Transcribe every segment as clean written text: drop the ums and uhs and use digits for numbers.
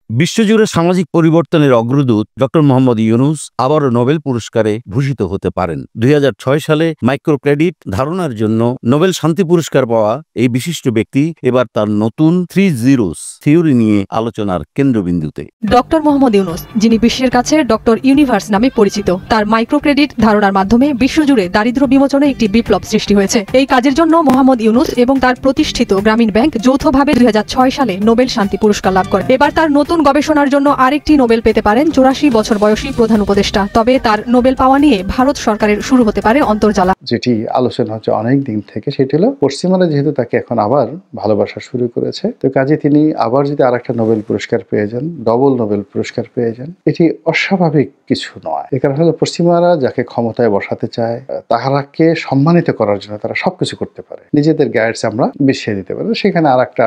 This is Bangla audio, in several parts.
বিশ্বজুড়ে সামাজিক পরিবর্তনের অগ্রদূত ডক্টর মোহাম্মদ ইউনূস আবারও নোবেল পুরস্কারে ভূষিত হতে পারেন। 2006 সালে মাইক্রোক্রেডিট ধারণার জন্য নোবেল শান্তি পুরস্কার পাওয়া এই বিশিষ্ট ব্যক্তি এবার তার নতুন 3 জিরোস থিওরি নিয়ে আলোচনার কেন্দ্রবিন্দুতে। ডক্টর মোহাম্মদ ইউনূস, যিনি বিশ্বের কাছে ডক্টর ইউনিভার্স নামে পরিচিত, তার মাইক্রোক্রেডিট ধারণার মাধ্যমে বিশ্বজুড়ে দারিদ্র্য বিমোচনে একটি বিপ্লব সৃষ্টি হয়েছে। এই কাজের জন্য মোহাম্মদ ইউনূস এবং তার প্রতিষ্ঠিত গ্রামীণ ব্যাংক যৌথভাবে 2006 সালে নোবেল শান্তি পুরস্কার লাভ করে। এবার তার নতুন গবেষণার জন্য আরেকটি নোবেল পেতে পারেন 84 বছর বয়সী প্রধান উপদেষ্টা। তবে তার নোবেল পাওয়া নিয়ে ভারত সরকারের শুরু হতে পারে অন্তর্জালা। যেটি আলোচনা হচ্ছে অনেক দিন থেকে, সেটি হলো পশ্চিমারা যেহেতু তাকে এখন আবার ভালোবাসা শুরু করেছে, তো কাজে তিনি আবার যদি আরেকটা নোবেল পুরস্কার পেয়ে যান, ডবল নোবেল পুরস্কার পেয়ে যান, এটি অস্বাভাবিক কিছু নয়। এ কারণে হলো পশ্চিমারা যাকে ক্ষমতায় বসাতে চায় তাহারাকে সম্মানিত করার জন্য তারা সবকিছু করতে পারে, নিজেদের গাইডস আমরা বিছিয়ে দিতে পারি। সেখানে আরেকটা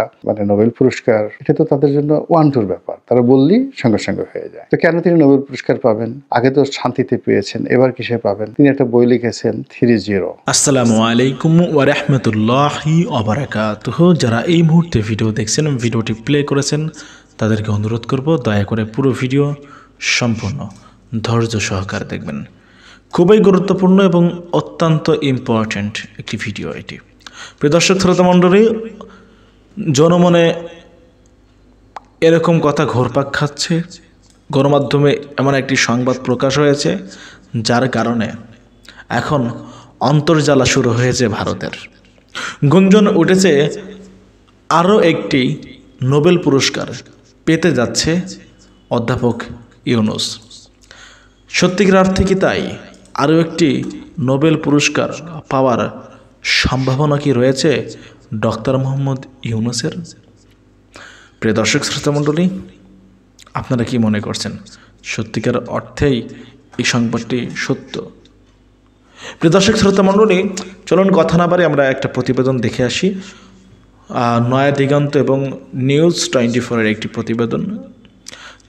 নোবেল পুরস্কার, এটা তো তাদের জন্য ওয়ান টুর ব্যাপার, তারা বললেই সঙ্গে সঙ্গে হয়ে যায়। তো কেন তিনি নোবেল পুরস্কার পাবেন? আগে তো শান্তিতে পেয়েছেন, এবার কিসে পাবেন? তিনি একটা বই লিখেছেন 3-0। আসসালামু আলাইকুম ওয়া রাহমাতুল্লাহি ওয়া বারাকাতুহু। যারা এই মুহূর্তে ভিডিও দেখছেন, ভিডিওটি প্লে করেছেন, তাদেরকে অনুরোধ করব দয়া করে পুরো ভিডিও সম্পূর্ণ ধৈর্য সহকারে দেখবেন। খুবই গুরুত্বপূর্ণ এবং অত্যন্ত ইম্পর্ট্যান্ট একটি ভিডিও এটি। প্রিয় দর্শক শ্রোতা মণ্ডলী, জনমনে এরকম কথা ঘুরপাক খাচ্ছে, গণমাধ্যমে এমন একটি সংবাদ প্রকাশ হয়েছে যার কারণে এখন অন্তর্জালা শুরু হয়েছে ভারতের। গুঞ্জন উঠেছে আরও একটি নোবেল পুরস্কার পেতে যাচ্ছে অধ্যাপক ইউনূস। সত্যিকার অর্থে কি তাই? আরও একটি নোবেল পুরস্কার পাওয়ার সম্ভাবনা কি রয়েছে ডক্টর মোহাম্মদ ইউনূসের? প্রিয় দর্শক শ্রোতা মণ্ডলী, আপনারা কি মনে করছেন সত্যিকার অর্থেই এই সংবাদটি সত্য? প্রিয় দর্শক শ্রোতা মণ্ডলী, চলুন কথা না বাড়ি আমরা একটা প্রতিবেদন দেখে আসি। নয়া দিগন্ত এবং নিউজ 24-এর একটি প্রতিবেদন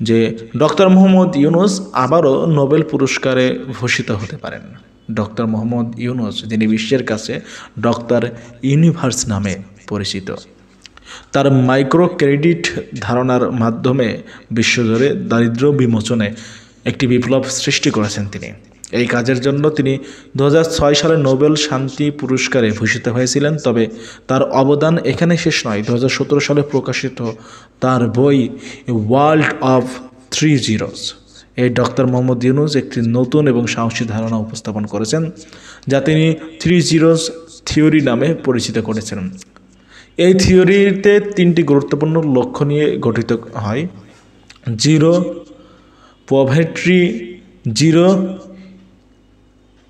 যে ডক্টর মোহাম্মদ ইউনূস আবারও নোবেল পুরস্কারে ভূষিত হতে পারেন। ডক্টর মোহাম্মদ ইউনূস, যিনি বিশ্বের কাছে ডক্টর ইউনিভার্স নামে পরিচিত, তার মাইক্রো ক্রেডিট ধারণার মাধ্যমে বিশ্বজুড়ে দারিদ্র্য বিমোচনে একটি বিপ্লব সৃষ্টি করেছেন তিনি। এই কাজের জন্য তিনি 2006 সালে নোবেল শান্তি পুরস্কারে ভূষিত হয়েছিলেন। তবে তার অবদান এখানে শেষ নয়। 2017 সালে প্রকাশিত তার বই ওয়ার্ল্ড অফ 3 জিরোস এই ডক্টর মোহাম্মদ ইউনূস একটি নতুন এবং সাহসী ধারণা উপস্থাপন করেছেন, যা তিনি 3 জিরোস থিওরি নামে পরিচিত করেছেন। এই থিওরিতে 3টি গুরুত্বপূর্ণ লক্ষ্য নিয়ে গঠিত হয়: জিরো পভার্টি, জিরো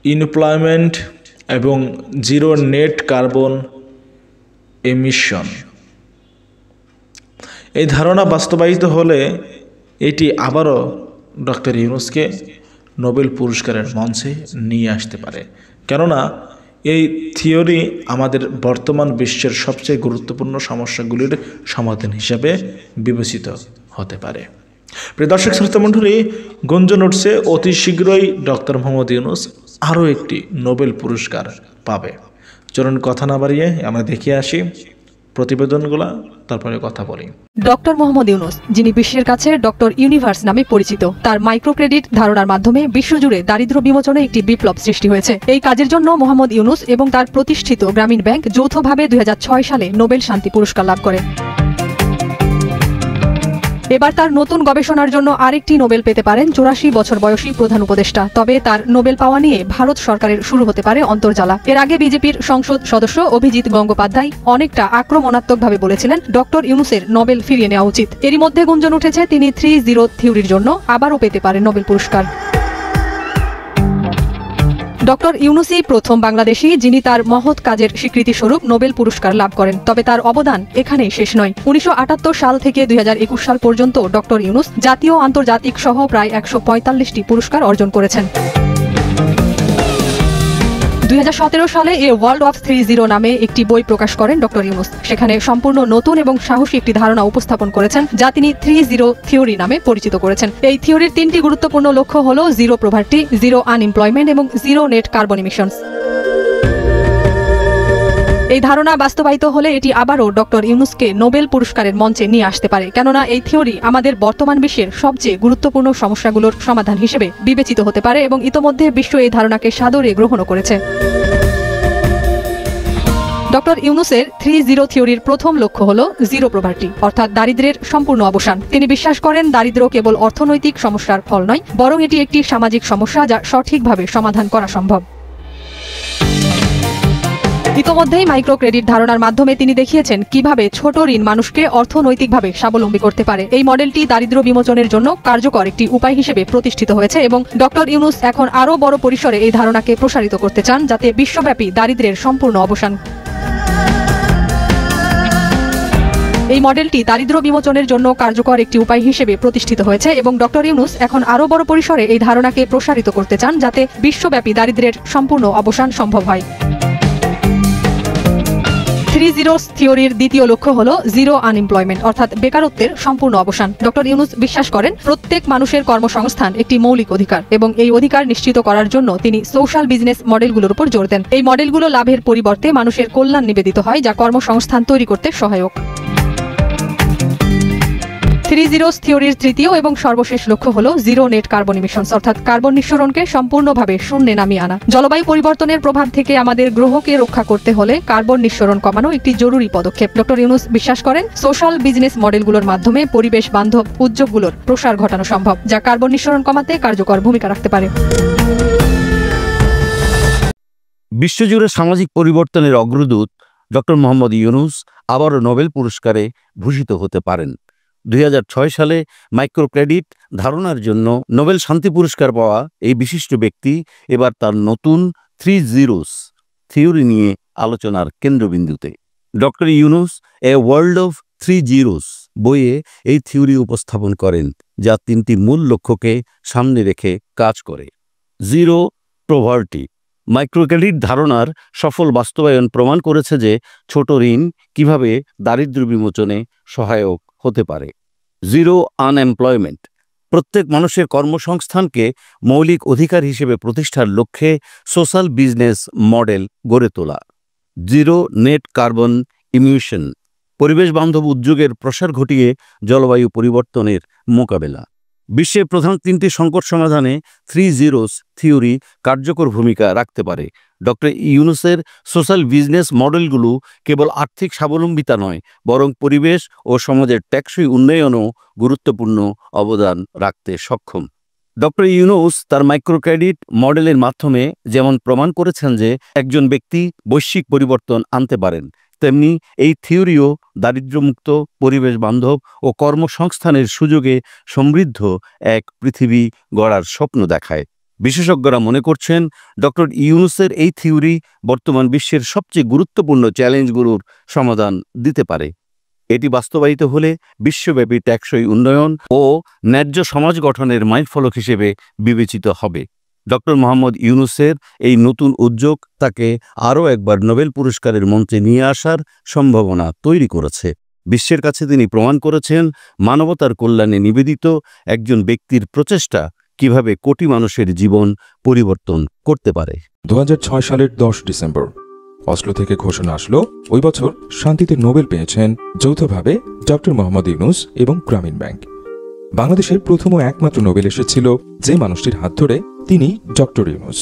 ইনএমপ্লয়মেন্ট এবং জিরো নেট কার্বন এমিশন। এই ধারণা বাস্তবায়িত হলে এটি আবারও ডক্টর ইউনূসকে নোবেল পুরস্কারের মঞ্চে নিয়ে আসতে পারে, কেননা এই থিওরি আমাদের বর্তমান বিশ্বের সবচেয়ে গুরুত্বপূর্ণ সমস্যাগুলির সমাধান হিসাবে বিবেচিত হতে পারে। প্রিয় দর্শক শ্রোতা মণ্ডলী, গুঞ্জন উঠছে অতি শীঘ্রই ডক্টর মোহাম্মদ ইউনূস আরও একটি নোবেল পুরস্কার পাবে। চলুন কথা না বাড়িয়ে আমরা দেখে আসি প্রতিবেদনগুলো, তারপরে কথা বলি। ডক্টর মোহাম্মদ ইউনূস, যিনি বিশ্বের কাছে ডক্টর ইউনিভার্স নামে পরিচিত, তার মাইক্রোক্রেডিট ধারণার মাধ্যমে বিশ্বজুড়ে দারিদ্র্য বিমোচনে একটি বিপ্লব সৃষ্টি হয়েছে। এই কাজের জন্য মোহাম্মদ ইউনূস এবং তার প্রতিষ্ঠিত গ্রামীণ ব্যাংক যৌথভাবে 2006 সালে নোবেল শান্তি পুরস্কার লাভ করে। এবার তার নতুন গবেষণার জন্য আরেকটি নোবেল পেতে পারেন 84 বছর বয়সী প্রধান উপদেষ্টা। তবে তার নোবেল পাওয়া নিয়ে ভারত সরকারের শুরু হতে পারে অন্তর্জালা। এর আগে বিজেপির সংসদ সদস্য অভিজিৎ গঙ্গোপাধ্যায় অনেকটা আক্রমণাত্মকভাবে বলেছিলেন ডক্টর ইউনূসের নোবেল ফিরিয়ে নেওয়া উচিত। এরই মধ্যে গুঞ্জন উঠেছে তিনি 3-0 থিওরির জন্য আবারও পেতে পারেন নোবেল পুরস্কার। ডক্টর ইউনূসই প্রথম বাংলাদেশী যিনি তার মহৎ কাজের স্বীকৃতি স্বরূপ নোবেল পুরস্কার লাভ করেন। তবে তার অবদান এখানেই শেষ নয়। 1978 সাল থেকে 2021 সাল পর্যন্ত ডক্টর ইউনূস জাতীয় আন্তর্জাতিক সহ প্রায় 145টি পুরস্কার অর্জন করেছেন। 2017 সালে ওয়ার্ল্ড অফ 3 নামে একটি বই প্রকাশ করেন ডক্টর ইউনূস। সেখানে সম্পূর্ণ নতুন এবং সাহসী একটি ধারণা উপস্থাপন করেছেন, যা তিনি 3-0 থিওরি নামে পরিচিত করেছেন। এই থিওরির 3টি গুরুত্বপূর্ণ লক্ষ্য হল জিরো পভার্টি, জিরো আনএমপ্লয়মেন্ট এবং জিরো নেট কার্বন এমিশনস। এই ধারণা বাস্তবায়িত হলে এটি আবারও ডক্টর ইউনুসকে নোবেল পুরস্কারের মঞ্চে নিয়ে আসতে পারে, কেননা এই থিওরি আমাদের বর্তমান বিশ্বের সবচেয়ে গুরুত্বপূর্ণ সমস্যাগুলোর সমাধান হিসেবে বিবেচিত হতে পারে এবং ইতোমধ্যে বিশ্ব এই ধারণাকে সাদরে গ্রহণও করেছে। ডক্টর ইউনুসের 3-0 থিওরির প্রথম লক্ষ্য হল জিরো পভার্টি, অর্থাৎ দারিদ্র্যের সম্পূর্ণ অবসান। তিনি বিশ্বাস করেন দারিদ্র্য কেবল অর্থনৈতিক সমস্যার ফল নয়, বরং এটি একটি সামাজিক সমস্যা যা সঠিকভাবে সমাধান করা সম্ভব। ইতোমধ্যেই মাইক্রো ক্রেডিট ধারণার মাধ্যমে তিনি দেখিয়েছেন কিভাবে ছোট ঋণ মানুষকে অর্থনৈতিকভাবে স্বাবলম্বী করতে পারে। এই মডেলটি দারিদ্র্য বিমোচনের জন্য কার্যকর একটি উপায় হিসেবে প্রতিষ্ঠিত হয়েছে এবং ডক্টর ইউনুস এখন আরও বড় পরিসরে এই ধারণাকে প্রসারিত করতে চান, যাতে বিশ্বব্যাপী দারিদ্র্যের সম্পূর্ণ অবসান। এই মডেলটি দারিদ্র্য বিমোচনের জন্য কার্যকর একটি উপায় হিসেবে প্রতিষ্ঠিত হয়েছে এবং ডক্টর ইউনুস এখন আরও বড় পরিসরে এই ধারণাকে প্রসারিত করতে চান, যাতে বিশ্বব্যাপী দারিদ্র্যের সম্পূর্ণ অবসান সম্ভব হয়। 3-0 থিওরির দ্বিতীয় লক্ষ্য হল জিরো আনএমপ্লয়মেন্ট, অর্থাৎ বেকারত্বের সম্পূর্ণ অবসান। ডক্টর ইউনুস বিশ্বাস করেন প্রত্যেক মানুষের কর্মসংস্থান একটি মৌলিক অধিকার এবং এই অধিকার নিশ্চিত করার জন্য তিনি সোশ্যাল বিজনেস মডেলগুলোর উপর জোর দেন। এই মডেলগুলো লাভের পরিবর্তে মানুষের কল্যাণ নিবেদিত হয়, যা কর্মসংস্থান তৈরি করতে সহায়ক। 3-0 থিওরির তৃতীয় এবং সর্বশেষ লক্ষ্য হল জিরো নেট কার্বন ইমিশনস, অর্থাৎ কার্বন নিঃসরণকে সম্পূর্ণভাবে শূন্যে নামিয়ে আনা। জলবায়ু পরিবর্তনের প্রভাব থেকে আমাদের গ্রহকে রক্ষা করতে হলে কার্বন নিঃসরণ কমানো একটি জরুরি পদক্ষেপ। ডক্টর ইউনুস বিশ্বাস করেন সোশ্যাল বিজনেস মডেলগুলোর মাধ্যমে পরিবেশ বান্ধব উদ্যোগগুলোর প্রসার ঘটানো সম্ভব, যা কার্বন নিঃসরণ কমাতে কার্যকর ভূমিকা রাখতে পারে। বিশ্বজুড়ে সামাজিক পরিবর্তনের অগ্রদূত ডক্টর মোহাম্মদ ইউনুস আবারও নোবেল পুরস্কারে ভূষিত হতে পারেন। 2006 সালে মাইক্রো ক্রেডিট ধারণার জন্য নোবেল শান্তি পুরস্কার পাওয়া এই বিশিষ্ট ব্যক্তি এবার তার নতুন 3-0 থিওরি নিয়ে আলোচনার কেন্দ্রবিন্দুতে। Doctor Yunus a world of 3-0 বইয়ে এই থিওরি উপস্থাপন করেন, যা 3টি মূল লক্ষ্যকে সামনে রেখে কাজ করে। জিরো পভার্টি মাইক্রোক্রেডিট ধারণার সফল বাস্তবায়ন প্রমাণ করেছে যে ছোট ঋণ কিভাবে দারিদ্র্য বিমোচনে সহায়ক হতে পারে। জিরো আনএমপ্লয়মেন্ট প্রত্যেক মানুষের কর্মসংস্থানকে মৌলিক অধিকার হিসেবে প্রতিষ্ঠার লক্ষ্যে সোশ্যাল বিজনেস মডেল গড়ে তোলা। জিরো নেট কার্বন ইমিশন পরিবেশ বান্ধব উদ্যোগের প্রসার ঘটিয়ে জলবায়ু পরিবর্তনের মোকাবেলা। বিশ্বের প্রধান 3টি সংকট সমাধানে 3-0 থিওরি কার্যকর ভূমিকা রাখতে পারে। ডক্টর ইউনুসের সোশ্যাল বিজনেস মডেলগুলো কেবল আর্থিক স্বাবলম্বিতা নয়, বরং পরিবেশ ও সমাজের টেকসই উন্নয়নেও গুরুত্বপূর্ণ অবদান রাখতে সক্ষম। ডক্টর ইউনুস তার মাইক্রোক্রেডিট মডেলের মাধ্যমে যেমন প্রমাণ করেছেন যে একজন ব্যক্তি বৈশ্বিক পরিবর্তন আনতে পারেন, তেমনি এই থিওরিও দারিদ্র্যমুক্ত, পরিবেশ বান্ধব ও কর্মসংস্থানের সুযোগে সমৃদ্ধ এক পৃথিবী গড়ার স্বপ্ন দেখায়। বিশেষজ্ঞরা মনে করছেন ডক্টর ইউনুসের এই থিওরি বর্তমান বিশ্বের সবচেয়ে গুরুত্বপূর্ণ চ্যালেঞ্জগুলোর সমাধান দিতে পারে। এটি বাস্তবায়িত হলে বিশ্বব্যাপী টেকসই উন্নয়ন ও ন্যায্য সমাজ গঠনের মাইলফলক হিসেবে বিবেচিত হবে। ডক্টর মোহাম্মদ ইউনুসের এই নতুন উদ্যোগ তাকে আরও একবার নোবেল পুরস্কারের মঞ্চে নিয়ে আসার সম্ভাবনা তৈরি করেছে। বিশ্বের কাছে তিনি প্রমাণ করেছেন মানবতার কল্যাণে নিবেদিত একজন ব্যক্তির প্রচেষ্টা কিভাবে কোটি মানুষের জীবন পরিবর্তন করতে পারে। 2006 সালের 10 ডিসেম্বর অসলো থেকে ঘোষণা আসলো ওই বছর শান্তিতে নোবেল পেয়েছেন যৌথভাবে ডক্টর মোহাম্মদ ইউনুস এবং গ্রামীণ ব্যাংক। বাংলাদেশের প্রথম ও একমাত্র নোবেল এসেছিল যে মানুষটির হাত ধরে, তিনি ডক্টর ইউনুস।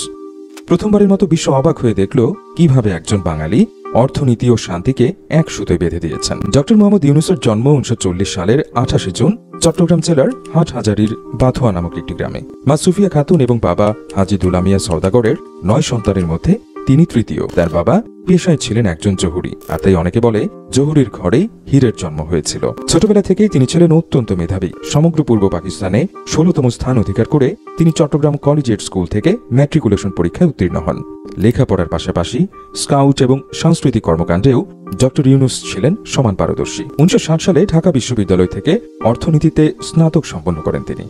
প্রথমবারের মতো বিশ্ব অবাক হয়ে দেখল কিভাবে একজন বাঙালি অর্থনীতি ও শান্তিকে এক সুতোয় বেঁধে দিয়েছেন। ডক্টর মোহাম্মদ ইউনুসের জন্ম 1940 সালের 28 জুন চট্টগ্রাম জেলার হাটহাজারীর বাথুয়া নামক একটি গ্রামে। মা সুফিয়া খাতুন এবং বাবা হাজি দুলামিয়া সওদাগরের 9 সন্তানের মধ্যে তিনি তৃতীয়। তার বাবা পেশায় ছিলেন একজন জহুরি, আর তাই অনেকে বলে জহুরির ঘরেই হীরের জন্ম হয়েছিল। ছোটবেলা থেকেই তিনি ছিলেন অত্যন্ত মেধাবী। সমগ্র পূর্ব পাকিস্তানে 16তম স্থান অধিকার করে তিনি চট্টগ্রাম কলেজিয়েট স্কুল থেকে ম্যাট্রিকুলেশন পরীক্ষায় উত্তীর্ণ হন। লেখাপড়ার পাশাপাশি স্কাউট এবং সাংস্কৃতিক কর্মকাণ্ডেও ডক্টর ইউনুস ছিলেন সমান পারদর্শী। 1960 সালে ঢাকা বিশ্ববিদ্যালয় থেকে অর্থনীতিতে স্নাতক সম্পন্ন করেন তিনি।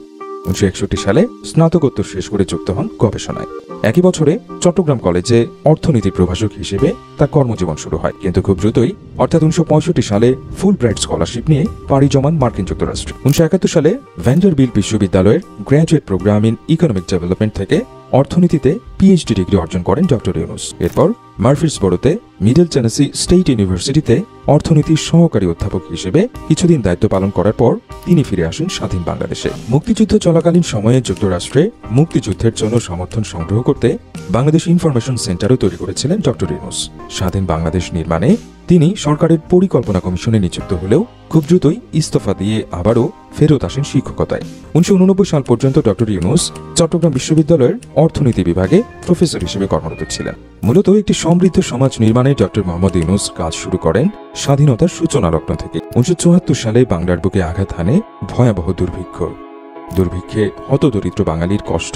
1961 সালে স্নাতকোত্তর শেষ করে যুক্ত হন গবেষণায়। একই বছরে চট্টগ্রাম কলেজে অর্থনীতি প্রভাষক হিসেবে তার কর্মজীবন শুরু হয়, কিন্তু খুব দ্রুতই অর্থাৎ 1965 সালে ফুল ব্রাইট স্কলারশিপ নিয়ে পাড়ি জমান মার্কিন যুক্তরাষ্ট্রে। 1971 সালে ভ্যান্ডারবিল্ট বিশ্ববিদ্যালয়ের graduate programme in economic development থেকে অর্থনীতিতে পিএইচডি ডিগ্রি অর্জন করেন ডক্টর ইউনুস। এরপর মার্ফিসবোরোতে মিডল টেনেসি স্টেট ইউনিভার্সিটিতে অর্থনীতির সহকারী অধ্যাপক হিসেবে কিছুদিন দায়িত্ব পালন করার পর তিনি ফিরে আসেন স্বাধীন বাংলাদেশে। মুক্তিযুদ্ধ চলাকালীন সময়ে যুক্তরাষ্ট্রে মুক্তিযুদ্ধের জন্য সমর্থন সংগ্রহ করতে বাংলাদেশ ইনফরমেশন সেন্টারও তৈরি করেছিলেন ডক্টর ইউনুস। স্বাধীন বাংলাদেশ নির্মাণে তিনি সরকারের পরিকল্পনা কমিশনে নিযুক্ত হলেও খুব দ্রুতই ইস্তফা দিয়ে আবারও ফেরত আসেন শিক্ষকতায়। 1989 সাল পর্যন্ত ডক্টর ইউনুস চট্টগ্রাম বিশ্ববিদ্যালয়ের অর্থনীতি বিভাগে প্রফেসর হিসেবে কর্মরত ছিলেন। মূলত একটি সমৃদ্ধ সমাজ নির্মাণে ডক্টর মোহাম্মদ ইউনুস কাজ শুরু করেন স্বাধীনতার সূচনা লগ্ন থেকে। 1974 সালে বাংলার বুকে আঘাত হানে ভয়াবহ দুর্ভিক্ষে হতদরিদ্র বাঙালির কষ্ট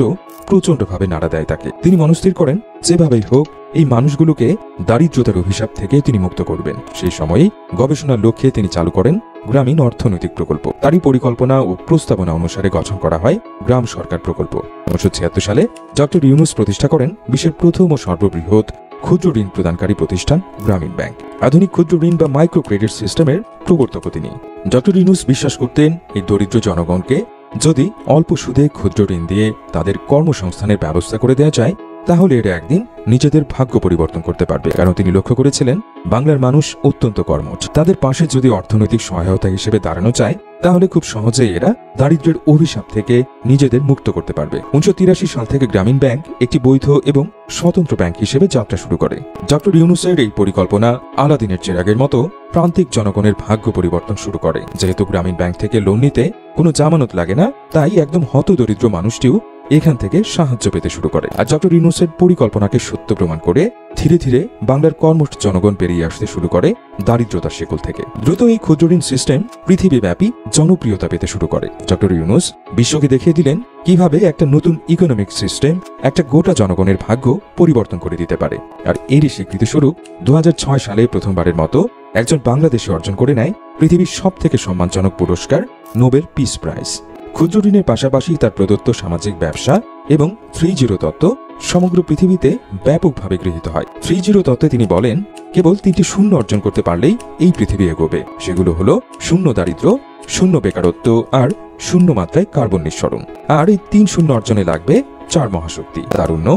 প্রচণ্ডভাবে নাড়া দেয় তাকে। তিনি মনস্থির করেন যেভাবেই হোক এই মানুষগুলোকে দারিদ্রতার অভিশাপ থেকে তিনি মুক্ত করবেন। সেই সময়েই গবেষণার লক্ষ্যে তিনি চালু করেন গ্রামীণ অর্থনৈতিক প্রকল্প। তারই পরিকল্পনা ও প্রস্তাবনা অনুসারে গঠন করা হয় গ্রাম সরকার প্রকল্প। 1976 সালে ডক্টর ইউনুস প্রতিষ্ঠা করেন বিশ্বের প্রথম ও সর্ববৃহৎ ক্ষুদ্র ঋণ প্রদানকারী প্রতিষ্ঠান গ্রামীণ ব্যাংক। আধুনিক ক্ষুদ্র ঋণ বা মাইক্রো ক্রেডিট সিস্টেমের প্রবর্তক তিনি। ডক্টর ইউনুস বিশ্বাস করতেন এই দরিদ্র জনগণকে যদি অল্প সুদে ক্ষুদ্র ঋণ দিয়ে তাদের কর্মসংস্থানের ব্যবস্থা করে দেওয়া যায় তাহলে এরা একদিন নিজেদের ভাগ্য পরিবর্তন করতে পারবে। কারণ তিনি লক্ষ্য করেছিলেন বাংলার মানুষ অত্যন্ত কর্মঠ। তাদের পাশে যদি অর্থনৈতিক সহায়তা হিসেবে দাঁড়ানো যায় তাহলে খুব সহজেই এরা দারিদ্র্যের অভিশাপ থেকে নিজেদের মুক্ত করতে পারবে। 1983 সাল থেকে গ্রামীণ ব্যাংক একটি বৈধ এবং স্বতন্ত্র ব্যাংক হিসেবে যাত্রা শুরু করে। ডক্টর ইউনুসের এই পরিকল্পনা আলাদিনের চিরাগের মতো প্রান্তিক জনগণের ভাগ্য পরিবর্তন শুরু করে। যেহেতু গ্রামীণ ব্যাংক থেকে লোন নিতে কোনো জামানত লাগে না, তাই একদম হতদরিদ্র মানুষটিও এখান থেকে সাহায্য পেতে শুরু করে। আর ডক্টর ইউনুসের পরিকল্পনাকে সত্য প্রমাণ করে ধীরে ধীরে বাংলার কর্মঠ জনগণ পেরিয়ে আসতে শুরু করে দারিদ্রতার শিকল থেকে। দ্রুত এই ক্ষুদ্র ঋণ সিস্টেম পৃথিবীব্যাপী জনপ্রিয়তা পেতে শুরু করে। ডক্টর ইউনুস বিশ্বকে দেখিয়ে দিলেন কিভাবে একটা নতুন ইকোনমিক সিস্টেম একটা গোটা জনগণের ভাগ্য পরিবর্তন করে দিতে পারে। আর এরই স্বীকৃতিস্বরূপ 2006 সালে প্রথমবারের মতো একজন বাংলাদেশি অর্জন করে নেয় পৃথিবীর সবথেকে সম্মানজনক পুরস্কার নোবেল পিস প্রাইজ। ক্ষুদ্র ঋণের পাশাপাশি তার প্রদত্ত সামাজিক ব্যবসা এবং 3-0 তত্ত্ব সমগ্র পৃথিবীতে ব্যাপকভাবে গৃহীত হয়। 3-0 তত্ত্বে তিনি বলেন কেবল 3টি শূন্য অর্জন করতে পারলেই এই পৃথিবী এগোবে। সেগুলো হলো শূন্য দারিদ্র্য, শূন্য বেকারত্ব আর শূন্য মাত্রায় কার্বন নিঃসরণ। আর এই 3 শূন্য অর্জনে লাগবে 4 মহাশক্তি: তারুণ্য,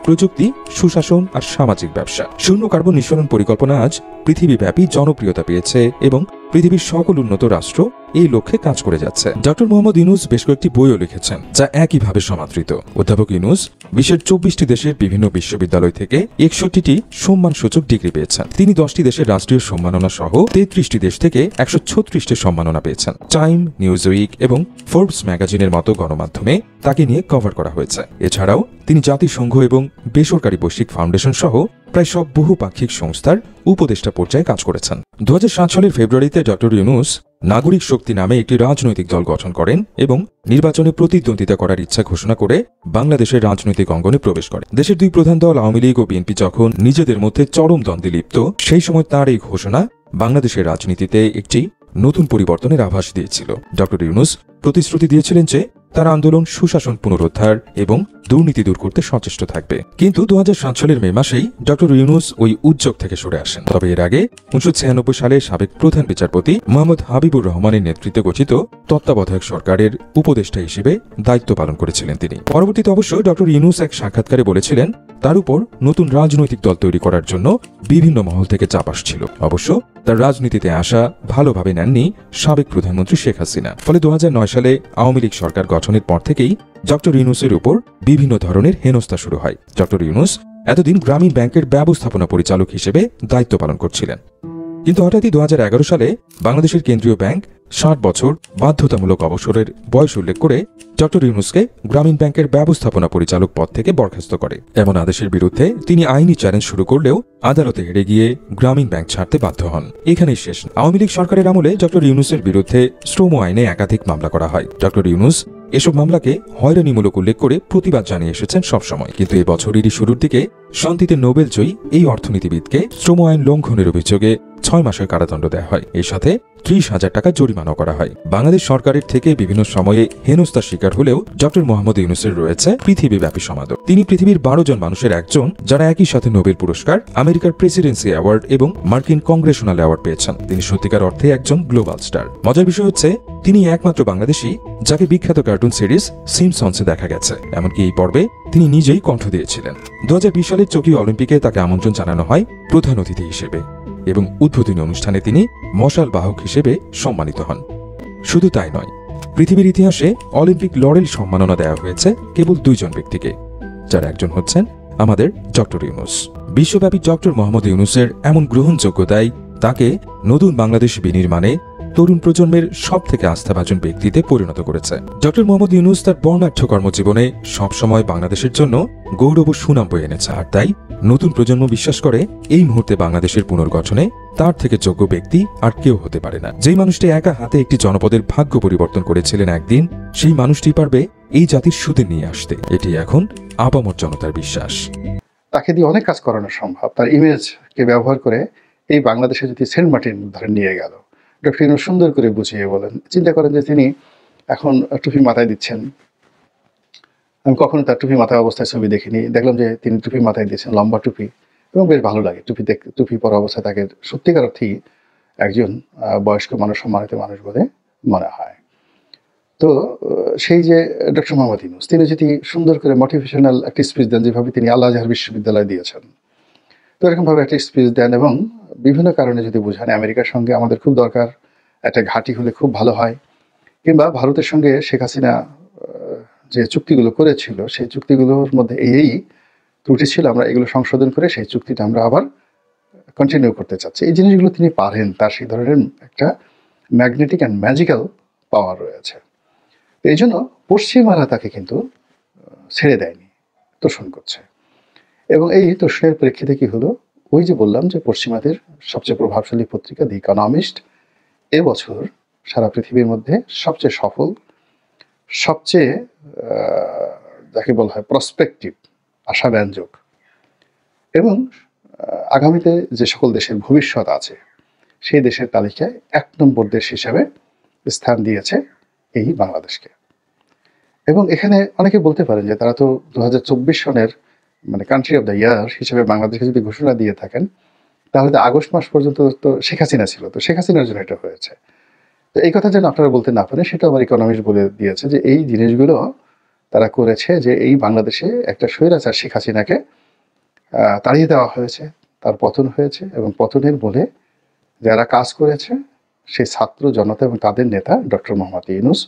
প্রযুক্তি, সুশাসন আর সামাজিক ব্যবসা। শূন্য কার্বন নিঃসরণ পরিকল্পনা আজ পৃথিবীব্যাপী জনপ্রিয়তা পেয়েছে এবং পৃথিবীর সকল উন্নত রাষ্ট্র এই লক্ষ্যে কাজ করে যাচ্ছে। ডক্টর মোহাম্মদ ইউনুস বেশ কয়েকটি বইও লিখেছেন যা একইভাবে সমাদৃত। অধ্যাপক ইউনুস বিশ্বের 24টি দেশের বিভিন্ন বিশ্ববিদ্যালয় থেকে 61টি সম্মানসূচক ডিগ্রি পেয়েছেন। তিনি 10টি দেশের রাষ্ট্রীয় সম্মাননা সহ 33টি দেশ থেকে 136টি সম্মাননা পেয়েছেন। টাইম, নিউজউইক এবং ফোর্বস ম্যাগাজিনের মতো গণমাধ্যমে তাকে নিয়ে কভার করা হয়েছে। এছাড়াও তিনি জাতিসংঘ এবং বেসরকারি বৈশ্বিক ফাউন্ডেশন সহ প্রায় সব বহুপাক্ষিক সংস্থার উপদেষ্টা পর্যায়ে কাজ করেছেন। 2007 সালের ফেব্রুয়ারিতে ডক্টর ইউনুস নাগরিক শক্তি নামে একটি রাজনৈতিক দল গঠন করেন এবং নির্বাচনে প্রতিদ্বন্দ্বিতা করার ইচ্ছা ঘোষণা করে বাংলাদেশের রাজনৈতিক অঙ্গনে প্রবেশ করে। দেশের দুই প্রধান দল আওয়ামী লীগ ও বিএনপি যখন নিজেদের মধ্যে চরম দ্বন্দ্বে লিপ্ত, সেই সময় তার এই ঘোষণা বাংলাদেশের রাজনীতিতে একটি নতুন পরিবর্তনের আভাস দিয়েছিল। ডক্টর ইউনুস প্রতিশ্রুতি দিয়েছিলেন যে তার আন্দোলন সুশাসন পুনরুদ্ধার এবং দুর্নীতি দূর করতে সচেষ্ট থাকবে। কিন্তু 2007 সালের মে মাসেই ডক্টর ইউনুস ওই উদ্যোগ থেকে সরে আসেন। তবে এর আগে 1996 সালে সাবেক প্রধান বিচারপতি মোহাম্মদ হাবিবুর রহমানের নেতৃত্বে গঠিত তত্ত্বাবধায়ক সরকারের উপদেষ্টা হিসেবে দায়িত্ব পালন করেছিলেন তিনি। পরবর্তীতে অবশ্য ডক্টর ইউনুস এক সাক্ষাৎকারে বলেছিলেন তার উপর নতুন রাজনৈতিক দল তৈরি করার জন্য বিভিন্ন মহল থেকে চাপ আসছিল। অবশ্য তার রাজনীতিতে আসা ভালোভাবে নেননি সাবেক প্রধানমন্ত্রী শেখ হাসিনা। ফলে 2009 সালে আওয়ামী লীগ সরকার গঠনের পর থেকেই ডক্টর ইউনুসের উপর বিভিন্ন ধরনের হেনস্থা শুরু হয়। ডক্টর ইউনুস এতদিন গ্রামীণ ব্যাংকের ব্যবস্থাপনা পরিচালক হিসেবে দায়িত্ব পালন করছিলেন। কিন্তু হঠাৎই 2011 সালে বাংলাদেশের কেন্দ্রীয় ব্যাংক 60 বছর বাধ্যতামূলক অবসরের বয়স উল্লেখ করে ডক্টর ইউনুসকে গ্রামীণ ব্যাংকের ব্যবস্থাপনা পরিচালক পদ থেকে বরখাস্ত করে। এমন আদেশের বিরুদ্ধে তিনি আইনি চ্যালেঞ্জ শুরু করলেও আদালতে হেরে গিয়ে গ্রামীণ ব্যাংক ছাড়তে বাধ্য হন। এখানেই শেষ। আওয়ামী লীগ সরকারের আমলে ডক্টর ইউনুসের বিরুদ্ধে শ্রম আইনে একাধিক মামলা করা হয়। ডক্টর ইউনুস এসব মামলাকে হয়রানিমূলক উল্লেখ করে প্রতিবাদ জানিয়ে এসেছেন সবসময়। কিন্তু এই বছরেরই শুরুর দিকে শান্তিতে নোবেল জয়ী এই অর্থনীতিবিদকে শ্রম আইন লঙ্ঘনের অভিযোগে 6 মাসের কারাদণ্ড দেওয়া হয়। এর সাথে 30,000 টাকা জরিমানা করা হয়। বাংলাদেশ সরকারের থেকে বিভিন্ন সময়ে হেনস্থার শিকার হলেও ডক্টর মোহাম্মদ ইউনুসের রয়েছে পৃথিবীব্যাপী সমাদর। তিনি পৃথিবীর 12 জন মানুষের একজন যারা একই সাথে নোবেল পুরস্কার, আমেরিকার প্রেসিডেন্সি অ্যাওয়ার্ড এবং মার্কিন কংগ্রেশনাল অ্যাওয়ার্ড পেয়েছেন। তিনি সত্যিকার অর্থে একজন গ্লোবাল স্টার। মজার বিষয় হচ্ছে তিনি একমাত্র বাংলাদেশী যাকে বিখ্যাত কার্টুন সিরিজ সিম্পসন্সে দেখা গেছে। এমনকি এই পর্বে তিনি নিজেই কণ্ঠ দিয়েছিলেন। 2020 সালের টোকিও অলিম্পিকে তাকে আমন্ত্রণ জানানো হয় প্রধান অতিথি হিসেবে এবং উদ্বোধনী অনুষ্ঠানে তিনি মশাল বাহক হিসেবে সম্মানিত হন। শুধু তাই নয়, পৃথিবীর ইতিহাসে অলিম্পিক লরেল সম্মাননা দেওয়া হয়েছে কেবল 2 জন ব্যক্তিকে, যার একজন হচ্ছেন আমাদের ডক্টর ইউনূস। বিশ্বব্যাপী ডক্টর মোহাম্মদ ইউনূসের এমন গ্রহণযোগ্যতাই তাকে নতুন বাংলাদেশ বিনির্মাণে তরুণ প্রজন্মের সব থেকে আস্থাভাজন ব্যক্তিতে পরিণত করেছে। ডক্টর মোহাম্মদ ইউনূস তার বর্ণাঢ্য কর্মজীবনে সবসময় বাংলাদেশের জন্য গৌরব ও সুনাম বয়ে এনেছে, আর তাই নতুন প্রজন্ম বিশ্বাস করে এই মুহূর্তে বাংলাদেশের পুনর্গঠনে তার থেকে যোগ্য ব্যক্তি আর কেউ হতে পারে না। যেই মানুষটি একা হাতে একটি জনপদের ভাগ্য পরিবর্তন করেছিলেন একদিন, সেই মানুষটি পারবে এই জাতির সুদে নিয়ে আসতে। এটি এখন আপামর জনতার বিশ্বাস। তাকে দিয়ে অনেক কাজ করানো সম্ভব। তার ইমেজকে ব্যবহার করে এই বাংলাদেশে যদি সেন্ট মার্টিন ধরে নিয়ে গেল, ডক্টর ইউনূস সুন্দর করে বুঝিয়ে বলেন। চিন্তা করেন যে তিনি এখন টুপি মাথায় দিচ্ছেন। আমি কখনো তার টুপি মাথায় অবস্থায় ছবি দেখিনি, দেখলাম যে তিনি টুপি মাথায় দিয়েছেন, লম্বা টুপি, এবং বেশ ভালো লাগে টুপি পরা অবস্থায় তাকে সত্যিকার অর্থেই একজন বয়স্ক মানুষ, সম্মানিত মানুষ বলে মনে হয়। তো সেই যে ডক্টর মোহাম্মদ ইউনূস, তিনি যদি সুন্দর করে মোটিভেশনাল একটা স্পিচ দেন, যেভাবে তিনি আল আজহার বিশ্ববিদ্যালয়ে দিয়েছেন, তো এরকমভাবে একটা স্পিচ দেন এবং বিভিন্ন কারণে যদি বোঝান আমেরিকার সঙ্গে আমাদের খুব দরকার, একটা ঘাঁটি হলে খুব ভালো হয়, কিংবা ভারতের সঙ্গে শেখ হাসিনা যে চুক্তিগুলো করেছিল সেই চুক্তিগুলোর মধ্যে এই ত্রুটি ছিল, আমরা এগুলো সংশোধন করে সেই চুক্তিটা আমরা আবার কন্টিনিউ করতে চাচ্ছি, এই জিনিসগুলো তিনি পারেন। তার সেই ধরনের একটা ম্যাগনেটিক অ্যান্ড ম্যাজিক্যাল পাওয়ার রয়েছে। এই জন্য পশ্চিমারা তাকে কিন্তু ছেড়ে দেয়নি, তোষণ করছে। এবং এই তোষণের প্রেক্ষিতে কি হলো, ওই যে বললাম যে পশ্চিমাদের সবচেয়ে প্রভাবশালী পত্রিকা দি ইকোনমিস্ট এবছর সারা পৃথিবীর মধ্যে সবচেয়ে সফল, সবচেয়ে যাকে বলা হয় প্রসপেক্টিভ, আশাব্যঞ্জক, এবং আগামীতে যে সকল দেশের ভবিষ্যৎ আছে সেই দেশের তালিকায় 1 নম্বর দেশ হিসেবে স্থান দিয়েছে এই বাংলাদেশকে। এবং এখানে অনেকে বলতে পারেন যে তারা তো 2024 সনের মানে কান্ট্রি অফ দ্য ইয়ার হিসেবে বাংলাদেশকে যদি ঘোষণা দিয়ে থাকেন, তাহলে তো আগস্ট মাস পর্যন্ত তো শেখ হাসিনা ছিল, তো শেখ হাসিনার জন্য এটা হয়েছে। তো এই কথা যেন আপনারা বলতে না পারেন, সেটা আমার ইকোনমিস্ট বলে দিয়েছে যে এই জিনিসগুলো তারা করেছে, যে এই বাংলাদেশে একটা স্বৈরাচার শেখ হাসিনাকে তাড়িয়ে দেওয়া হয়েছে, তার পতন হয়েছে, এবং পতনের বলে যারা কাজ করেছে সেই ছাত্র জনতা এবং তাদের নেতা ডক্টর মোহাম্মদ ইউনূস,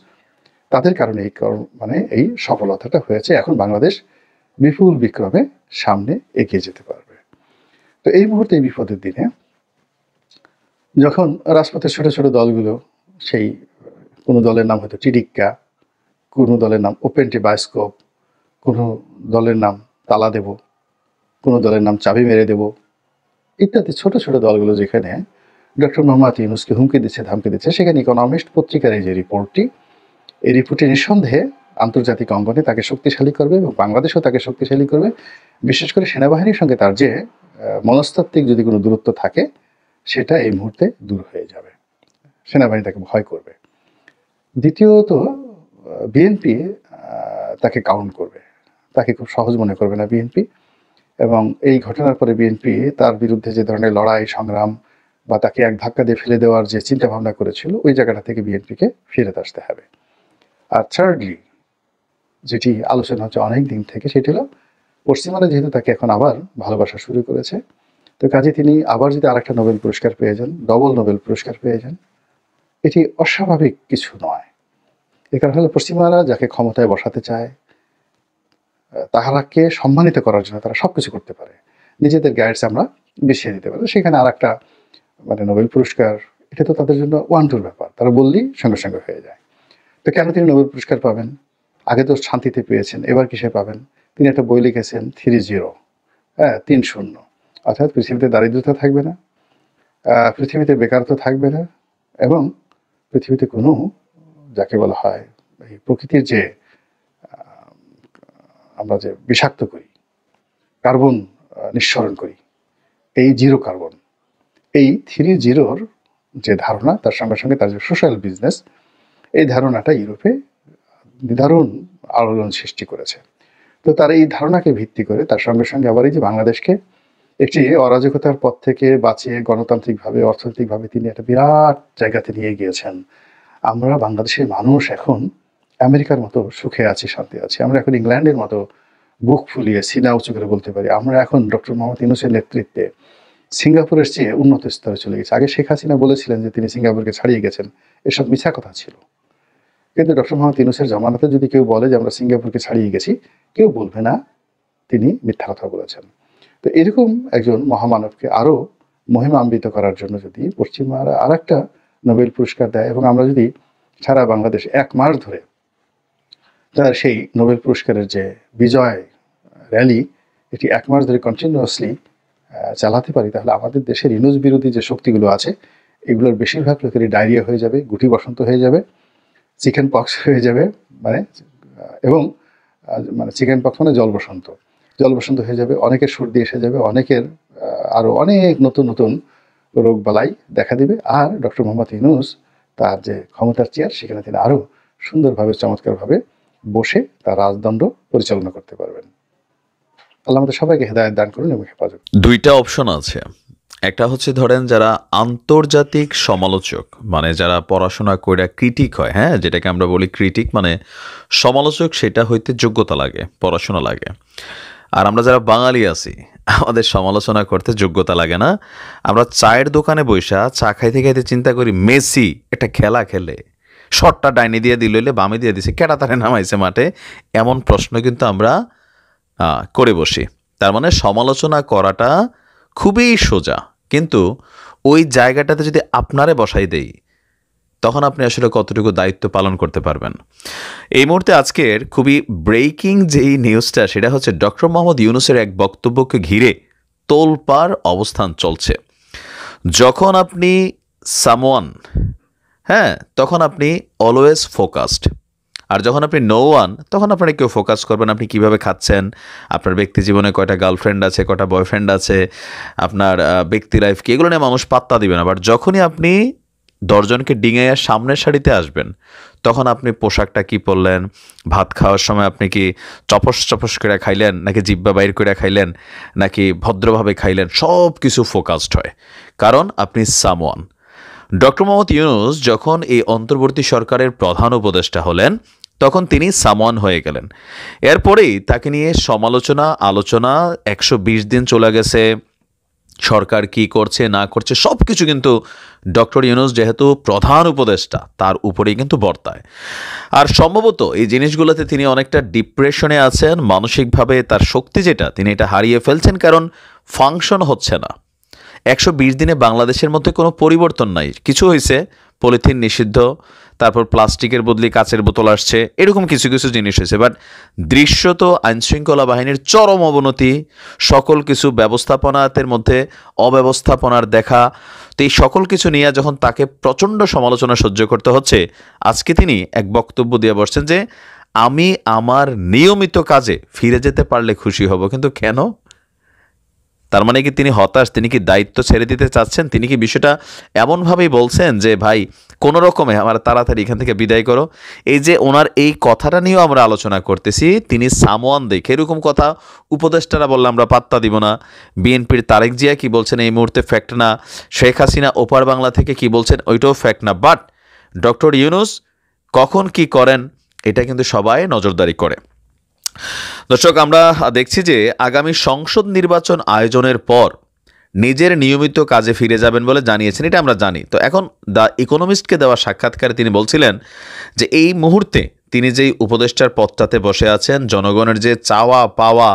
তাদের কারণে এই সফলতাটা হয়েছে। এখন বাংলাদেশ বিপুল বিক্রমে সামনে এগিয়ে যেতে পারবে। তো এই মুহূর্তে এই বিপদের দিনে যখন রাজপথের ছোট ছোট দলগুলো, সেই কোনো দলের নাম হয়তো টিডিক্কা, কোনো দলের নাম ওপেন বায়োস্কোপ, কোনো দলের নাম তালা দেব, কোনো দলের নাম চাবি মেরে দেব ইত্যাদি ছোট ছোট দলগুলো যেখানে ডক্টর মোহাম্মদ ইউনূসকে হুমকি দিচ্ছে, ধামকি দিচ্ছে, সেখানে ইকোনমিস্ট পত্রিকার এই যে রিপোর্টটি, এই রিপোর্টে নিঃসন্দেহে আন্তর্জাতিক অঙ্গনে তাকে শক্তিশালী করবে এবং বাংলাদেশও তাকে শক্তিশালী করবে। বিশেষ করে সেনাবাহিনীর সঙ্গে তার যে মনস্তাত্ত্বিক যদি কোনো দূরত্ব থাকে, সেটা এই মুহূর্তে দূর হয়ে যাবে। সেনাবাহিনী তাকে ভয় করবে। দ্বিতীয়ত, বিএনপি তাকে কাউন্ট করবে, তাকে খুব সহজ মনে করবে না বিএনপি। এবং এই ঘটনার পরে বিএনপি তার বিরুদ্ধে যে ধরনের লড়াই সংগ্রাম বা তাকে এক ধাক্কা দিয়ে ফেলে দেওয়ার যে চিন্তা ভাবনা করেছিল, ওই জায়গাটা থেকে বিএনপিকে ফিরে আসতে হবে। আর থার্ডলি, যেটি আলোচনা হচ্ছে অনেক দিন থেকে, সেটি হলো পশ্চিমারা যেহেতু তাকে এখন আবার ভালোবাসা শুরু করেছে, তো কাজে তিনি আবার যদি আরেকটা নোবেল পুরস্কার পেয়ে যান, ডবল নোবেল পুরস্কার পেয়ে যান, এটি অস্বাভাবিক কিছু নয়। এ কারণ হলো পশ্চিমারা যাকে ক্ষমতায় বসাতে চায়, তাহারাকে সম্মানিত করার জন্য তারা সবকিছু করতে পারে, নিজেদের গাইডস আমরা বিছিয়ে দিতে পারি। সেখানে আর একটা নোবেল পুরস্কার, এটা তো তাদের জন্য ওয়ান টুর ব্যাপার, তারা বললেই সঙ্গে সঙ্গে হয়ে যায়। তো কেন তিনি নোবেল পুরস্কার পাবেন? আগে তো শান্তিতে পেয়েছেন, এবার কিসে পাবেন? তিনি একটা বই লিখেছেন 30, 30, অর্থাৎ পৃথিবীতে দারিদ্রতা থাকবে না, পৃথিবীতে বেকারত্ব থাকবে না, এবং পৃথিবীতে কোনো যাকে বলা হয় এই প্রকৃতির যে আমরা যে বিষাক্ত করি, কার্বন নিঃসরণ করি, এই 0 কার্বন, এই 30 যে ধারণা, তার সঙ্গে সঙ্গে তার যে সোশ্যাল বিজনেস, এই ধারণাটা ইউরোপে নিদারুণ আলোড়ন সৃষ্টি করেছে। তো তার এই ধারণাকে ভিত্তি করে তার সঙ্গে সঙ্গে আবার এই যে বাংলাদেশকে একটি অরাজকতার পথ থেকে বাঁচিয়ে গণতান্ত্রিকভাবে, অর্থনৈতিকভাবে তিনি একটা বিরাট জায়গাতে নিয়ে গিয়েছেন। আমরা বাংলাদেশের মানুষ এখন আমেরিকার মতো সুখে আছি, শান্তি আছি, আমরা এখন ইংল্যান্ডের মতো বুক ফুলিয়ে সিনা উঁচু করে বলতে পারি আমরা এখন ডক্টর মোহাম্মদ ইউনূসের নেতৃত্বে সিঙ্গাপুরের চেয়ে উন্নত স্তরে চলে গেছে। আগে শেখ হাসিনা বলেছিলেন যে তিনি সিঙ্গাপুরকে ছাড়িয়ে গেছেন, এসব মিথ্যা কথা ছিল। কিন্তু ডক্টর মোহাম্মদ ইউনূসের জামানাতে যদি কেউ বলে যে আমরা সিঙ্গাপুরকে ছাড়িয়ে গেছি, কেউ বলবে না তিনি মিথ্যা কথা বলেছেন। তো এরকম একজন মহামানবকে আরও মহিমান্বিত করার জন্য যদি পশ্চিমারা আর একটা নোবেল পুরস্কার দেয়, এবং আমরা যদি সারা বাংলাদেশ 1 মাস ধরে তার সেই নোবেল পুরস্কারের যে বিজয় র্যালি এটি 1 মাস ধরে কন্টিনিউয়াসলি চালাতে পারি, তাহলে আমাদের দেশের ইউনূস বিরোধী যে শক্তিগুলো আছে এগুলোর বেশিরভাগ লোকেরই ডায়রিয়া হয়ে যাবে, গুটি বসন্ত হয়ে যাবে, চিকেন পক্স হয়ে যাবে, এবং চিকেন পক্স মানে জল বসন্ত হয়ে যাবে, অনেকের সর্দি এসে যাবে, অনেকের আরও অনেক নতুন নতুন রোগ বালাই দেখা দিবে। আর ডক্টর মোহাম্মদ ইউনূস তার যে ক্ষমতার চেয়ার সেখানে তিনি আরও সুন্দরভাবে চমৎকারভাবে বসে তার রাজদণ্ড পরিচালনা করতে পারবেন। আল্লাহ আমাদের সবাইকে হেদায়েত দান করুন এবং হেফাজত। দুইটা অপশন আছে। একটা হচ্ছে ধরেন যারা আন্তর্জাতিক সমালোচক, মানে যারা পড়াশোনা করে ক্রিটিক হয়, হ্যাঁ, যেটাকে আমরা বলি ক্রিটিক মানে সমালোচক, সেটা হইতে যোগ্যতা লাগে, পড়াশোনা লাগে। আর আমরা যারা বাঙালি আছি আমাদের সমালোচনা করতে যোগ্যতা লাগে না। আমরা চায়ের দোকানে বৈশা চা খাইতে খাইতে চিন্তা করি মেসি একটা খেলা খেলে শটটা ডাইনে দিয়ে দিল, বামে দিয়ে দিছে, কেডা তারে নামাইছে মাঠে, এমন প্রশ্ন কিন্তু আমরা করে বসি। তার মানে সমালোচনা করাটা খুবই সোজা, কিন্তু ওই জায়গাটাতে যদি আপনারে বসাই দেই তখন আপনি আসলে কতটুকু দায়িত্ব পালন করতে পারবেন। এই মুহূর্তে আজকের খুবই ব্রেকিং যেই নিউজটা সেটা হচ্ছে ডক্টর মোহাম্মদ ইউনূসের এক বক্তব্যকে ঘিরে তোলপাড় অবস্থান চলছে। যখন আপনি সামওয়ান, হ্যাঁ, তখন আপনি অলওয়েজ ফোকাসড, আর যখন আপনি নো ওয়ান তখন আপনারা কেউ ফোকাস করবেন আপনি কিভাবে খাচ্ছেন, আপনার ব্যক্তি জীবনে কয়টা গার্লফ্রেন্ড আছে, কয়টা বয়ফ্রেন্ড আছে, আপনার ব্যক্তি লাইফ কি, এগুলো নিয়ে মানুষ পাত্তা দিবে না। বাট যখনই আপনি 10 জনকে ডিঙাইয়া সামনের সারিতে আসবেন তখন আপনি পোশাকটা কি পরলেন, ভাত খাওয়ার সময় আপনি কি চপস চপস করে খাইলেন নাকি জিব্বা বাইর করে খাইলেন নাকি ভদ্রভাবে খাইলেন, সব কিছু ফোকাসড হয়, কারণ আপনি সামওয়ান। ডক্টর মোহাম্মদ ইউনূস যখন এই অন্তর্বর্তী সরকারের প্রধান উপদেষ্টা হলেন তখন তিনি সামওয়ান হয়ে গেলেন। এরপরেই তাকে নিয়ে সমালোচনা, আলোচনা, 120 দিন চলে গেছে, সরকার কি করছে না করছে সব কিছু কিন্তু ডক্টর ইউনূস যেহেতু প্রধান উপদেষ্টা তার উপরেই কিন্তু বর্তায়। আর সম্ভবত এই জিনিসগুলোতে তিনি অনেকটা ডিপ্রেশনে আছেন, মানসিকভাবে তার শক্তি যেটা তিনি এটা হারিয়ে ফেলছেন, কারণ ফাংশন হচ্ছে না। 120 দিনে বাংলাদেশের মধ্যে কোনো পরিবর্তন নাই, কিছু হয়েছে, পলিথিন নিষিদ্ধ, তারপর প্লাস্টিকের বদলে কাচের বোতল আসছে, এরকম কিছু কিছু জিনিস হয়েছে, বাট দৃশ্যত আইনশৃঙ্খলা বাহিনীর চরম অবনতি, সকল কিছু ব্যবস্থাপনাতের মধ্যে অব্যবস্থাপনার দেখা। তো এই সকল কিছু নিয়ে যখন তাকে প্রচণ্ড সমালোচনা সহ্য করতে হচ্ছে, আজকে তিনি এক বক্তব্য দিয়ে বসছেন যে আমি আমার নিয়মিত কাজে ফিরে যেতে পারলে খুশি হব। কিন্তু কেন? তার মানে কি তিনি হতাশ, তিনি কি দায়িত্ব ছেড়ে দিতে চাচ্ছেন? তিনি কি বিষয়টা এমনভাবেই বলছেন যে ভাই কোনো রকমে আমার তাড়াতাড়ি এখান থেকে বিদায় করো? এই যে ওনার এই কথাটা নিয়েও আমরা আলোচনা করতেছি, তিনি সামওয়ান দেখে এরকম কথা উপদেষ্টারা বললে আমরা পাত্তা দিব না। বিএনপির তারেক জিয়া কি বলছেন এই মুহূর্তে ফ্যাক্ট না, শেখ হাসিনা ওপার বাংলা থেকে কি বলছেন ওইটাও ফ্যাক্ট না, বাট ডক্টর ইউনূস কখন কি করেন এটা কিন্তু সবাই নজরদারি করে। দর্শক, আমরা দেখছি যে আগামী সংসদ নির্বাচন আয়োজনের পর নিজের নিয়মিত কাজে ফিরে যাবেন বলে জানিয়েছেন, এটা আমরা জানি। তো এখন দ্য ইকোনমিস্টকে দেওয়া সাক্ষাৎকারে তিনি বলছিলেন যে এই মুহূর্তে তিনি যেই উপদেষ্টার পদটাতে বসে আছেন, জনগণের যে চাওয়া পাওয়া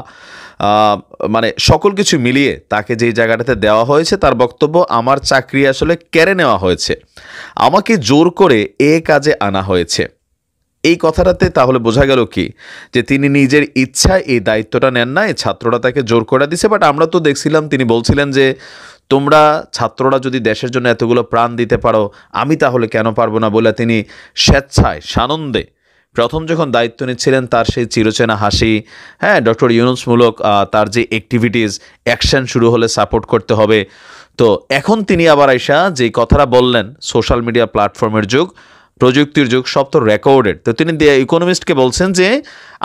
মানে সকল কিছু মিলিয়ে তাকে যেই জায়গাটাতে দেওয়া হয়েছে, তার বক্তব্য আমার চাকরি আসলে কেড়ে নেওয়া হয়েছে, আমাকে জোর করে এ কাজে আনা হয়েছে। এই কথাটাতে তাহলে বোঝা গেল কি যে তিনি নিজের ইচ্ছায় এই দায়িত্বটা নেন না, এই ছাত্ররা তাকে জোর করে দিছে। বাট আমরা তো দেখছিলাম তিনি বলছিলেন যে তোমরা ছাত্ররা যদি দেশের জন্য এতগুলো প্রাণ দিতে পারো আমি তাহলে কেন পারবো না, বলে তিনি স্বেচ্ছায় সানন্দে প্রথম যখন দায়িত্ব নিচ্ছিলেন তার সেই চিরচেনা হাসি, হ্যাঁ, ডক্টর ইউনূসমূলক তার যে অ্যাক্টিভিটিস, অ্যাকশন শুরু হলে সাপোর্ট করতে হবে। তো এখন তিনি আবার আইসা যেই কথাটা বললেন, সোশ্যাল মিডিয়া প্ল্যাটফর্মের যুগ, প্রযুক্তির যুগ, সব তো রেকর্ডেড। তো তিনি দ্য ইকোনমিস্টকে বলছেন যে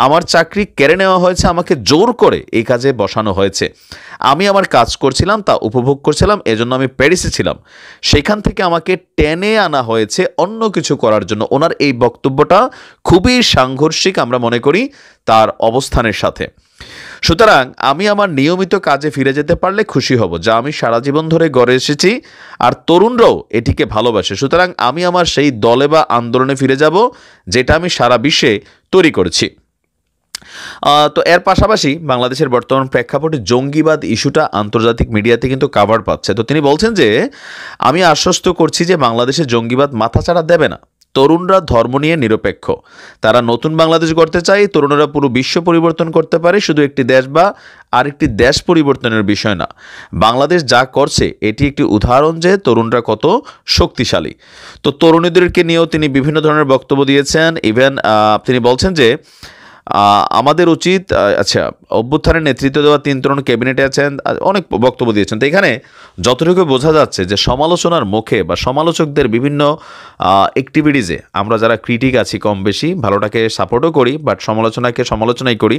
আমার চাকরি কেড়ে নেওয়া হয়েছে, আমাকে জোর করে এই কাজে বসানো হয়েছে, আমি আমার কাজ করছিলাম, তা উপভোগ করছিলাম, এজন্য আমি প্যারিসে ছিলাম, সেখান থেকে আমাকে টেনে আনা হয়েছে অন্য কিছু করার জন্য। ওনার এই বক্তব্যটা খুবই সাংঘর্ষিক আমরা মনে করি তার অবস্থানের সাথে। সুতরাং আমি আমার নিয়মিত কাজে ফিরে যেতে পারলে খুশি হব, যা আমি সারা জীবন ধরে গড়ে এসেছি, আর তরুণরাও এটিকে ভালোবাসে। সুতরাং আমি আমার সেই দলে বা আন্দোলনে ফিরে যাব যেটা আমি সারা বিশ্বে তৈরি করেছি। তো এর পাশাপাশি বাংলাদেশের বর্তমান প্রেক্ষাপটে জঙ্গিবাদ ইস্যুটা আন্তর্জাতিক মিডিয়াতে কিন্তু কাভার পাচ্ছে। তো তিনি বলছেন যে আমি আশ্বস্ত করছি যে বাংলাদেশে জঙ্গিবাদ মাথাচাড়া দেবে না। তরুণরা ধর্ম নিয়ে নিরপেক্ষ, তারা নতুন বাংলাদেশ গড়তে চায়। তরুণরা পুরো বিশ্ব পরিবর্তন করতে পারে, শুধু একটি দেশ বা আরেকটি দেশ পরিবর্তনের বিষয় না। বাংলাদেশ যা করছে এটি একটি উদাহরণ যে তরুণরা কত শক্তিশালী। তো তরুণীদেরকে নিয়েও তিনি বিভিন্ন ধরনের বক্তব্য দিয়েছেন। ইভেন তিনি বলছেন যে আমাদের উচিত, আচ্ছা, অভ্যুত্থানের নেতৃত্ব দেওয়া 3 তরুণ ক্যাবিনেটে আছেন, অনেক বক্তব্য দিয়েছেন। তো এখানে যতটুকু বোঝা যাচ্ছে যে সমালোচনার মুখে বা সমালোচকদের বিভিন্ন অ্যাক্টিভিটিসে আমরা যারা ক্রিটিক আছি কম বেশি ভালোটাকে সাপোর্টও করি, বাট সমালোচনাকে সমালোচনাই করি।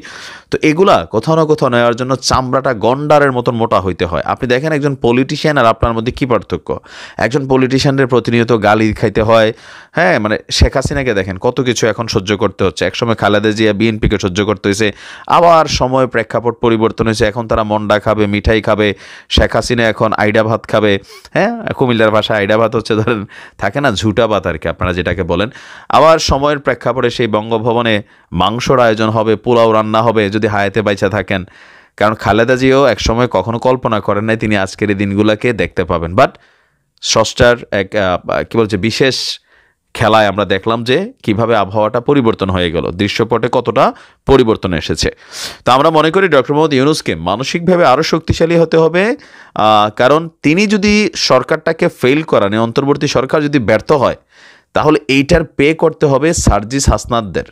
তো এগুলা কোথাও না কোথাও নেওয়ার জন্য চামড়াটা গন্ডারের মতন মোটা হইতে হয়। আপনি দেখেন একজন পলিটিশিয়ান আর আপনার মধ্যে কী পার্থক্য। একজন পলিটিশিয়ানের প্রতিনিয়ত গালি খাইতে হয়, হ্যাঁ, মানে শেখ হাসিনাকে দেখেন কত কিছু এখন সহ্য করতে হচ্ছে। একসময় খালেদা জিয়া বিএনপিকে সহ্য করতে হয়েছে, আবার সময় প্রেক্ষাপট পরিবর্তন হয়েছে, এখন তারা মন্ডা খাবে, মিঠাই খাবে। শেখ হাসিনা এখন আইডা ভাত খাবে, হ্যাঁ, কুমিল্লার ভাষায় আইডা ভাত হচ্ছে ধরেন থাকে না ঝুটা ভাত আর কি, আপনারা যেটাকে বলেন। আবার সময়ের প্রেক্ষাপটে সেই বঙ্গভবনে মাংসর আয়োজন হবে, পোলাও রান্না হবে যদি হায়াতে বাইচা থাকেন। কারণ খালেদা জিয়াও একসময় কখনো কল্পনা করেন নাই তিনি আজকের এই দিনগুলোকে দেখতে পাবেন। বাট স্রষ্টার এক কী বলছে বিশেষ খেলায় আমরা দেখলাম যে কিভাবে আবহাওয়াটা পরিবর্তন হয়ে গেল, দৃশ্যপটে কতটা পরিবর্তন এসেছে। তো আমরা মনে করি ডক্টর মোহাম্মদ ইউনূসকে মানসিকভাবে আরও শক্তিশালী হতে হবে। কারণ তিনি যদি সরকারটাকে ফেল করান, অন্তর্বর্তী সরকার যদি ব্যর্থ হয়, তাহলে এইটার পে করতে হবে সার্জিস হাসনাতদের,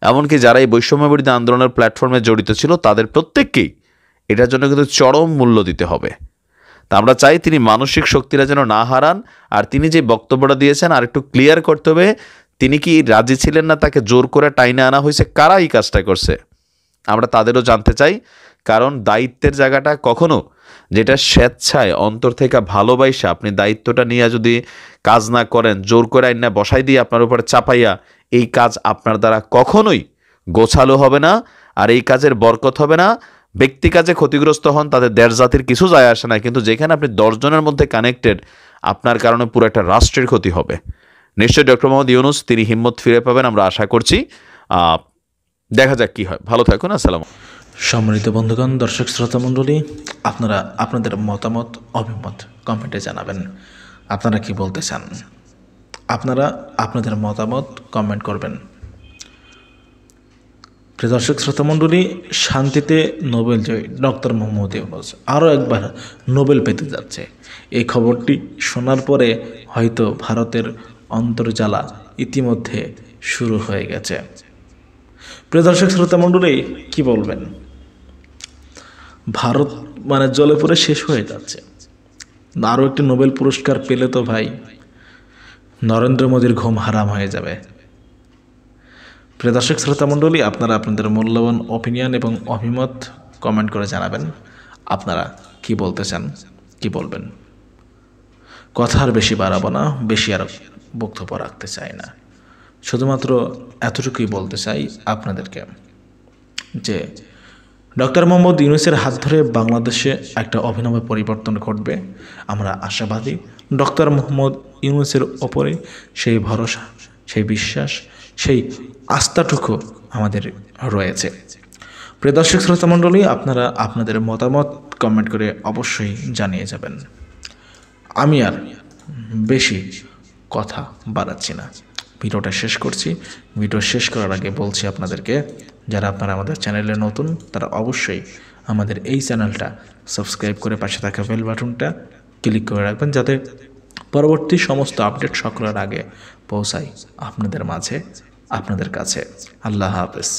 এমনকি যারা এই বৈষম্য বিরোধী আন্দোলনের প্ল্যাটফর্মে জড়িত ছিল তাদের প্রত্যেককেই এটার জন্য কিন্তু চরম মূল্য দিতে হবে। তা আমরা চাই তিনি মানসিক শক্তিরা যেন না হারান। আর তিনি যে বক্তব্যটা দিয়েছেন আর একটু ক্লিয়ার করতে হবে, তিনি কি রাজি ছিলেন না, তাকে জোর করে টাইনে আনা হয়েছে, কারা এই কাজটা করছে আমরা তাদেরও জানতে চাই। কারণ দায়িত্বের জায়গাটা কখনো যেটা স্বেচ্ছায় অন্তর থেকে ভালোবাসা আপনি দায়িত্বটা নিয়ে যদি কাজ না করেন, জোর করে আইনা বসাই দিয়ে আপনার উপরে চাপাইয়া, এই কাজ আপনার দ্বারা কখনোই গোছালো হবে না, আর এই কাজের বরকত হবে না। ব্যক্তি কাজে ক্ষতিগ্রস্ত হন, তাদের দেশ জাতির কিছু যায় আসে না, কিন্তু যেখানে আপনি 10 জনের মধ্যে কানেক্টেড, আপনার কারণে পুরো একটা রাষ্ট্রের ক্ষতি হবে। নিশ্চয়ই ডক্টর মোহাম্মদ ইউনূস তিনি হিম্মত ফিরে পাবেন, আমরা আশা করছি। দেখা যাক কি হয়। ভালো থাকুন, আসসালাম। সম্মানিত বন্ধুগণ, দর্শক শ্রোতা মণ্ডলী, আপনারা আপনাদের মতামত অভিমত কমেন্টে জানাবেন। আপনারা কি বলতে চান, আপনারা আপনাদের মতামত কমেন্ট করবেন। প্রিয় দর্শক শ্রোতা মণ্ডলী, শান্তিতে নোবেল জয়ী ডক্টর মোহাম্মদ ইউনূস আরও একবার নোবেল পেতে যাচ্ছে। এই খবরটি শোনার পরে হয়তো ভারতের অন্তর্জালা ইতিমধ্যে শুরু হয়ে গেছে। প্রিয় দর্শক শ্রোতা মণ্ডলী, কি বলবেন? ভারত মানে জলে পড়ে শেষ হয়ে যাচ্ছে। আরও একটি নোবেল পুরস্কার পেলে তো ভাই নরেন্দ্র মোদীর ঘুম হারাম হয়ে যাবে। প্রিয় দর্শক শ্রোতা মণ্ডলী, আপনারা আপনাদের মূল্যবান অপিনিয়ন এবং অভিমত কমেন্ট করে জানাবেন। আপনারা কি বলতে চান, কি বলবেন? কথা আর বেশি বাড়াবো না, বেশি আর বক্তব্য রাখতে চাই না। শুধুমাত্র এতটুকুই বলতে চাই আপনাদেরকে যে ডক্টর মোহাম্মদ ইউনূসের হাত ধরে বাংলাদেশে একটা অভিনব পরিবর্তন ঘটবে। আমরা আশাবাদী। ডক্টর মোহাম্মদ ইউনূসের ওপরে সেই ভরসা, সেই বিশ্বাস, সেই আস্থাটুকু আমাদের রয়েছে। প্রিয় দর্শক শ্রোতা মণ্ডলী, আপনারা আপনাদের মতামত কমেন্ট করে অবশ্যই জানিয়ে যাবেন। আমি আর বেশি কথা বাড়াচ্ছি না, ভিডিওটা শেষ করছি। ভিডিও শেষ করার আগে বলছি আপনাদেরকে, যারা আপনারা আমাদের চ্যানেলে নতুন তারা অবশ্যই আমাদের এই চ্যানেলটা সাবস্ক্রাইব করে পাশে থাকা বেল বাটনটা ক্লিক করে রাখবেন, যাতে পরবর্তী সমস্ত আপডেট সকলের আগে পৌঁছায় আপনাদের মাঝে, আপনাদের কাছে। আল্লাহ হাফেজ।